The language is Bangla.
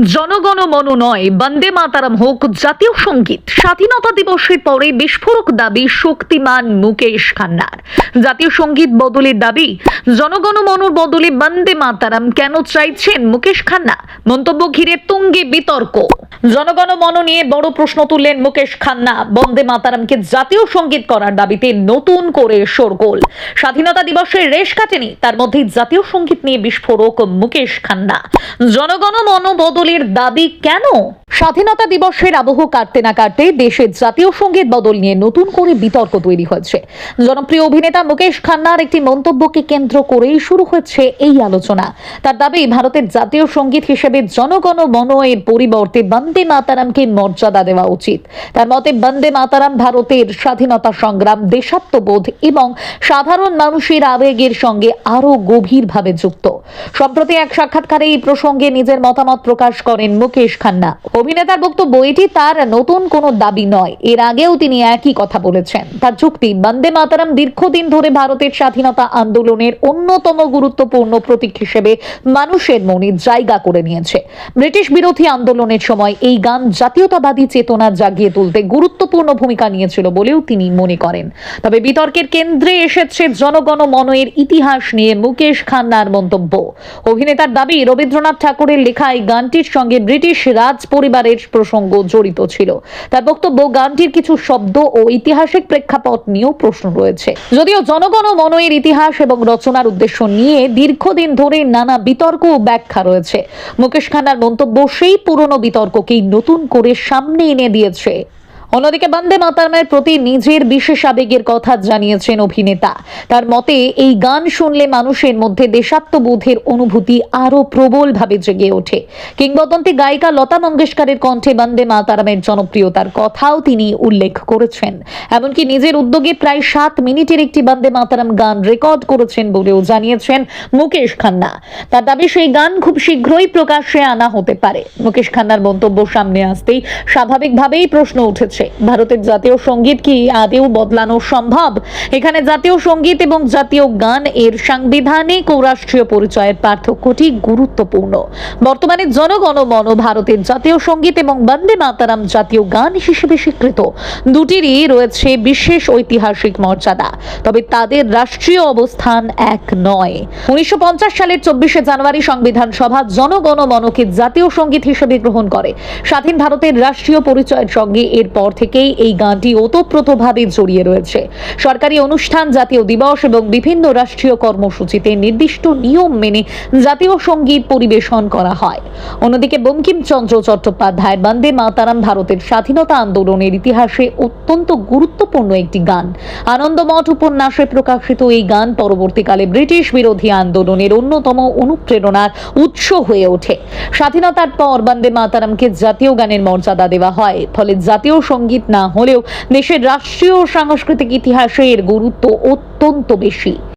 জনগণ মন নয়, বন্দে মাতারাম হোক জাতীয় সঙ্গীত। স্বাধীনতা দিবসের পরে বিস্ফোরক দাবি শক্তিমান মুকেশ খান্নার। জাতীয় সঙ্গীত বদলের দাবি, জনগণ মনর বদলে বন্দে মাতারাম কেন চাইছেন মুকেশ খান্না? মন্তব্য ঘিরে তুঙ্গে বিতর্ক। জনগণ মন নিয়ে বড় প্রশ্ন তুললেন মুকেশ খান্না। বন্দে মাতারামকে জাতীয় সঙ্গীত করার দাবিতে নতুন করে শোরগোল। স্বাধীনতা দিবসের রেশ কাটেনি, তার মধ্যেই জাতীয় সঙ্গীত নিয়ে বিস্ফোরক মুকেশ খান্না। জনগণ মন বদলের দাবি কেন? স্বাধীনতা দিবসের আবহ কাটতে না কাটতে দেশের জাতীয় সঙ্গীত বদল নিয়ে নতুন করে বিতর্ক তৈরি হয়েছে। জনপ্রিয় অভিনেতা মুকেশ খান্নার একটি মন্তব্যকে কেন্দ্র করেই শুরু হয়েছে এই আলোচনা। তার দাবি, ভারতের জাতীয় সঙ্গীত হিসেবে জনগণ মন এর পরিবর্তে বন্দে মাতারামকে মর্যাদা দেওয়া উচিত। তার মতে, বন্দে মাতারাম ভারতের স্বাধীনতা সংগ্রাম, দেশাত্মবোধ এবং সাধারণ মানুষের আবেগের সঙ্গে আরো গভীরভাবে যুক্ত। সম্প্রতি এক সাক্ষাৎকারে এই প্রসঙ্গে নিজের মতামত প্রকাশ করেন মুকেশ খান্না। অভিনেতার বক্তব্য, এটি তার নতুন কোনো দাবি নয়। এর আগেও তিনি একই কথা বলেছেন। তার যুক্তি, বন্দে মাতারাম দীর্ঘদিন ধরে ভারতের স্বাধীনতা আন্দোলনের অন্যতম গুরুত্বপূর্ণ প্রতীক হিসেবে মানুষের মনে জায়গা করে নিয়েছে। ব্রিটিশ বিরোধী আন্দোলনের সময় এই গান জাতীয়তাবাদী চেতনা জাগিয়ে তুলতে গুরুত্বপূর্ণ ভূমিকা নিয়েছিল বলেও তিনি মনে করেন। তবে বিতর্কের কেন্দ্রে এসেছে জনগণ মনের ইতিহাস নিয়ে মুকেশ খান্নার মন্তব্য। অভিনেতার দাবি, রবীন্দ্রনাথ ঠাকুরের লেখা এই গানটির সঙ্গে ব্রিটিশ রাজ পরিবারের প্রসঙ্গ জড়িত ছিল। তার বক্তব্য, গানটির কিছু শব্দ ও ঐতিহাসিক প্রেক্ষাপট নিয়েও প্রশ্ন রয়েছে। যদিও জনগণ মন এর ইতিহাস এবং রচনার উদ্দেশ্য নিয়ে দীর্ঘদিন ধরে নানা বিতর্ক ও ব্যাখ্যা রয়েছে। মুকেশ খান্নার মন্তব্য সেই পুরনো বিতর্ককেই নতুন করে সামনে এনে দিয়েছে। অন্যদিকে বন্দে মাতারামের প্রতি নিজের বিশেষ আবেগের কথা জানিয়েছেন অভিনেতা। তার মতে, এই গান শুনলে মানুষের মধ্যে দেশাত্মবোধের অনুভূতি আরো প্রবলভাবে জেগে ওঠে। কিংবদন্তি গায়িকা লতা মঙ্গেশকরের কণ্ঠে বন্দে মাতারামের জনপ্রিয়তার কথাও তিনি উল্লেখ করেছেন। এমনকি নিজের উদ্যোগে প্রায় 7 মিনিটের একটি বন্দে মাতারাম গান রেকর্ড করেছেন বলেও জানিয়েছেন মুকেশ খান্না। তার দাবি, সেই গান খুব শীঘ্রই প্রকাশ্যে আনা হতে পারে। মুকেশ খান্নার মন্তব্য সামনে আসতেই স্বাভাবিকভাবেই প্রশ্ন উঠেছে, ভারতের জাতীয় সঙ্গীত কি আদৌ বদলানো সম্ভব? এখানে জাতীয় সঙ্গীত এবং জাতীয় গান এর সাংবিধানিক ও রাষ্ট্রীয় পরিচয়ের পার্থক্যটি গুরুত্বপূর্ণ। বর্তমানে জনগণ মন ভারতের জাতীয় সঙ্গীত এবং বন্দে মাতারাম জাতীয় গান হিসেবে স্বীকৃত। দুটিরই রয়েছে বিশেষ ঐতিহাসিক মর্যাদা, তবে তাদের রাষ্ট্রীয় অবস্থান এক নয়। 1950 সালের 24শে জানুয়ারি সংবিধান সভা জনগণ মনকে জাতীয় সঙ্গীত হিসেবে গ্রহণ করে। স্বাধীন ভারতের রাষ্ট্রীয় পরিচয়ের সঙ্গে এরপর থেকেই এই গানটি ওতপ্রোতভাবে জড়িয়ে রয়েছে। সরকারি অনুষ্ঠান, জাতীয় দিবস এবং বিভিন্ন রাষ্ট্রীয় কর্মসূচিতে নির্দিষ্ট নিয়ম মেনে জাতীয় সঙ্গীত পরিবেশন করা হয়। অন্যদিকে বঙ্কিমচন্দ্র চট্টোপাধ্যায়ের বন্দে মাতারাম ভারতের স্বাধীনতা আন্দোলনের ইতিহাসে অত্যন্ত গুরুত্বপূর্ণ একটি গান। আনন্দমঠ উপন্যাসে প্রকাশিত এই গান পরবর্তীকালে ব্রিটিশ বিরোধী আন্দোলনের অন্যতম অনুপ্রেরণার উৎস হয়ে ওঠে। স্বাধীনতার পর বন্দে মাতারামকে জাতীয় গানের মর্যাদা দেওয়া হয়। ফলে জাতীয় সঙ্গীত না হলেও দেশের রাষ্ট্রীয় ও সাংস্কৃতিক ইতিহাসে এর গুরুত্ব অত্যন্ত বেশি।